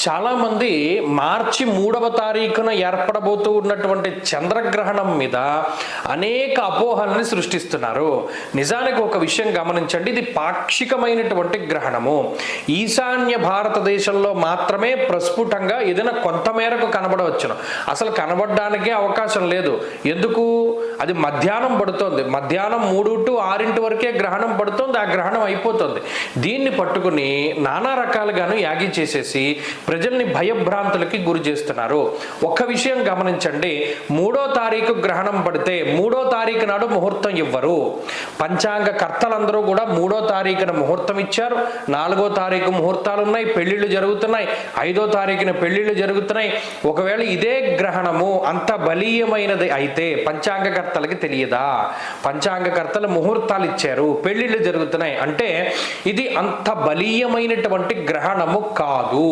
చాలామంది మార్చి 3వ తారీఖున ఏర్పడబోతూ ఉన్నటువంటి చంద్రగ్రహణం మీద అనేక అపోహల్ని సృష్టిస్తున్నారు. నిజానికి ఒక విషయం గమనించండి, ఇది పాక్షికమైనటువంటి గ్రహణము. ఈశాన్య భారతదేశంలో మాత్రమే ప్రస్ఫుటంగా ఏదైనా కొంత మేరకు కనబడవచ్చును. అసలు కనబడడానికే అవకాశం లేదు. ఎందుకు? అది మధ్యాహ్నం పడుతోంది. మధ్యాహ్నం 3 to 6 వరకే గ్రహణం పడుతోంది. ఆ గ్రహణం అయిపోతుంది. దీన్ని పట్టుకుని నానా రకాలుగాను యాగి చేసేసి ప్రజల్ని భయభ్రాంతులకి గురి చేస్తున్నారు. ఒక్క విషయం గమనించండి, 3వ తారీఖు గ్రహణం పడితే 3వ తారీఖు నాడు ముహూర్తం ఇవ్వరు. పంచాంగ కర్తలందరూ కూడా 3వ తారీఖున ముహూర్తం ఇచ్చారు. 4వ తారీఖు ముహూర్తాలు ఉన్నాయి, పెళ్లిళ్ళు జరుగుతున్నాయి. 5వ తారీఖున పెళ్లిళ్ళు జరుగుతున్నాయి. ఒకవేళ ఇదే గ్రహణము అంత బలీయమైనది అయితే పంచాంగకర్తలకి తెలియదా? పంచాంగకర్తలు ముహూర్తాలు ఇచ్చారు, పెళ్లిళ్ళు జరుగుతున్నాయి అంటే ఇది అంత బలీయమైనటువంటి గ్రహణము కాదు.